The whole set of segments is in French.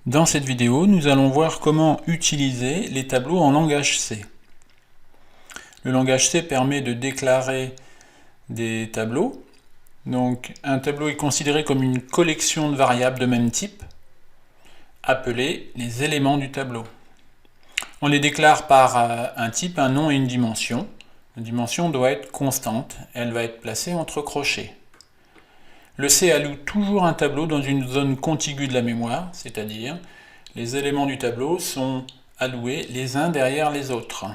Dans cette vidéo, nous allons voir comment utiliser les tableaux en langage C. Le langage C permet de déclarer des tableaux. Donc, un tableau est considéré comme une collection de variables de même type, appelées les éléments du tableau. On les déclare par un type, un nom et une dimension. La dimension doit être constante, elle va être placée entre crochets. Le C alloue toujours un tableau dans une zone contiguë de la mémoire, c'est-à-dire les éléments du tableau sont alloués les uns derrière les autres.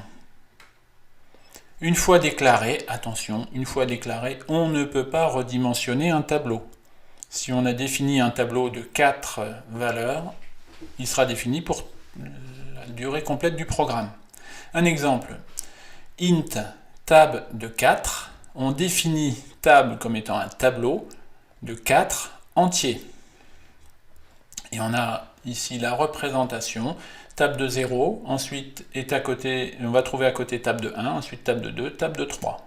Une fois déclaré, attention, une fois déclaré, on ne peut pas redimensionner un tableau. Si on a défini un tableau de 4 valeurs, il sera défini pour la durée complète du programme. Un exemple, int tab de 4, on définit tab comme étant un tableau de 4 entiers. Et on a ici la représentation, table de 0, ensuite est à côté, on va trouver à côté table de 1, ensuite table de 2, table de 3.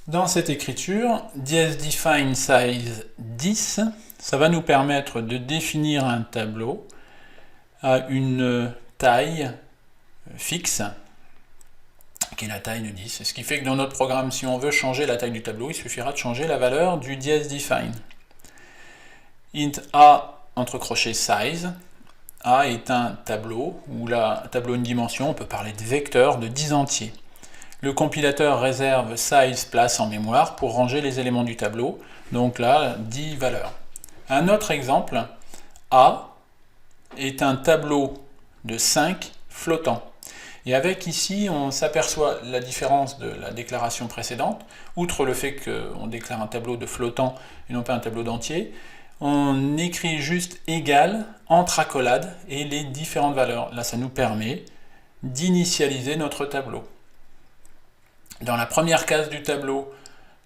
Dans cette écriture, define size 10, ça va nous permettre de définir un tableau à une taille fixe, qui est la taille de 10. Ce qui fait que dans notre programme, si on veut changer la taille du tableau, il suffira de changer la valeur du define. Int a entre crochets size, a est un tableau, ou un tableau une dimension, on peut parler de vecteur de 10 entiers. Le compilateur réserve size place en mémoire pour ranger les éléments du tableau, donc là 10 valeurs. Un autre exemple, a est un tableau de 5 flottants. Et avec ici, on s'aperçoit la différence de la déclaration précédente. Outre le fait qu'on déclare un tableau de flottants et non pas un tableau d'entiers, on écrit juste égal entre accolades et les différentes valeurs. Là, ça nous permet d'initialiser notre tableau. Dans la première case du tableau,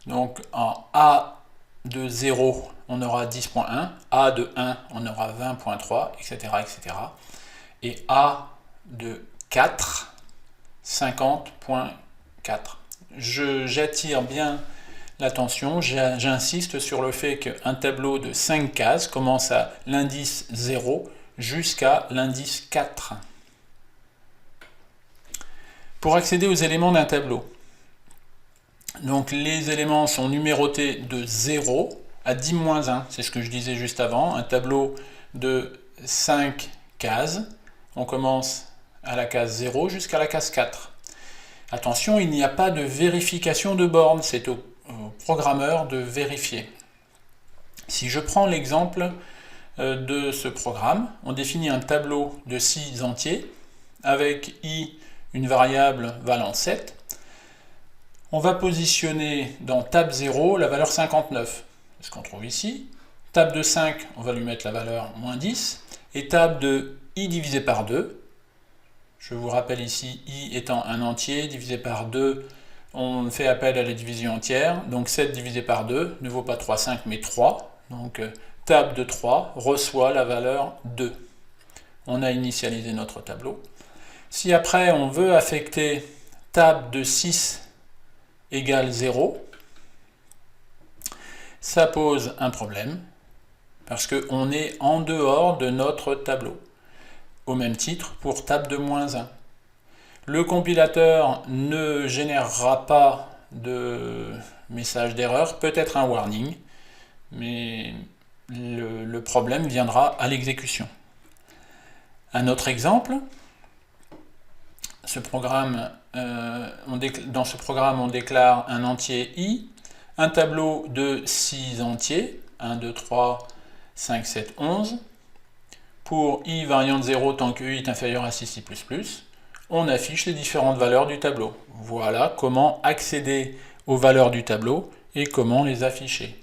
donc en A de 0, on aura 10.1, A de 1, on aura 20.3, etc., etc. Et A de 4, 50.4. J'attire bien l'attention, j'insiste sur le fait qu'un tableau de 5 cases commence à l'indice 0 jusqu'à l'indice 4. Pour accéder aux éléments d'un tableau, donc les éléments sont numérotés de 0 à 10-1, c'est ce que je disais juste avant, un tableau de 5 cases, on commence à la case 0 jusqu'à la case 4. Attention, il n'y a pas de vérification de borne, c'est au programmeur de vérifier. Si je prends l'exemple de ce programme, on définit un tableau de 6 entiers avec i une variable valant 7. On va positionner dans tab 0 la valeur 59, c'est ce qu'on trouve ici. Tab de 5, on va lui mettre la valeur -10. Et tab de i divisé par 2, je vous rappelle ici, i étant un entier, divisé par 2, on fait appel à la division entière, donc 7 divisé par 2 ne vaut pas 3,5 mais 3, donc tab de 3 reçoit la valeur 2. On a initialisé notre tableau. Si après on veut affecter tab de 6 égale 0, ça pose un problème, parce qu'on est en dehors de notre tableau. Au même titre pour tab de -1. Le compilateur ne générera pas de message d'erreur, peut-être un warning, mais le problème viendra à l'exécution. Un autre exemple, dans ce programme on déclare un entier i, un tableau de 6 entiers, 1, 2, 3, 5, 7, 11, pour i variant de 0 tant que i est inférieur à 6i++, on affiche les différentes valeurs du tableau. Voilà comment accéder aux valeurs du tableau et comment les afficher.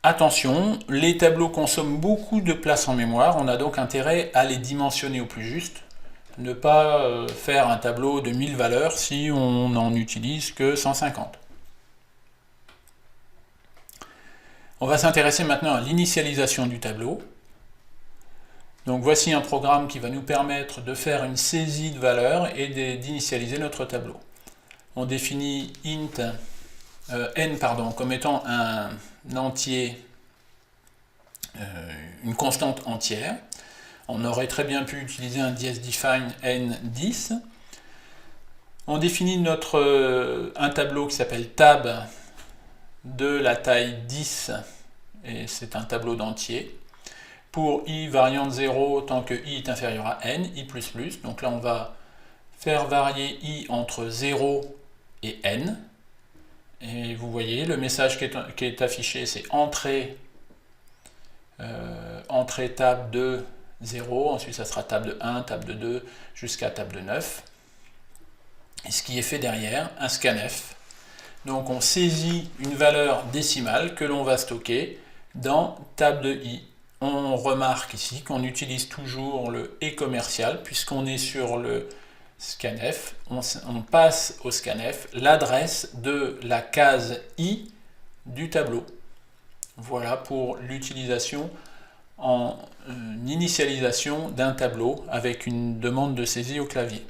Attention, les tableaux consomment beaucoup de place en mémoire, on a donc intérêt à les dimensionner au plus juste, ne pas faire un tableau de 1000 valeurs si on n'en utilise que 150. On va s'intéresser maintenant à l'initialisation du tableau. Donc voici un programme qui va nous permettre de faire une saisie de valeurs et d'initialiser notre tableau. On définit int n pardon, comme étant un entier, une constante entière. On aurait très bien pu utiliser un dsDefine n10. On définit un tableau qui s'appelle tab de la taille 10, et c'est un tableau d'entiers. Pour i variant de 0 tant que i est inférieur à n, i++. Donc là on va faire varier i entre 0 et n. Et vous voyez, le message qui est affiché, c'est entrée table de 0, ensuite ça sera table de 1, table de 2, jusqu'à table de 9. Et ce qui est fait derrière, un scanf. Donc on saisit une valeur décimale que l'on va stocker dans table de i. On remarque ici qu'on utilise toujours le et commercial, puisqu'on est sur le scanf. On passe au scanf l'adresse de la case i du tableau. Voilà pour l'utilisation en initialisation d'un tableau avec une demande de saisie au clavier.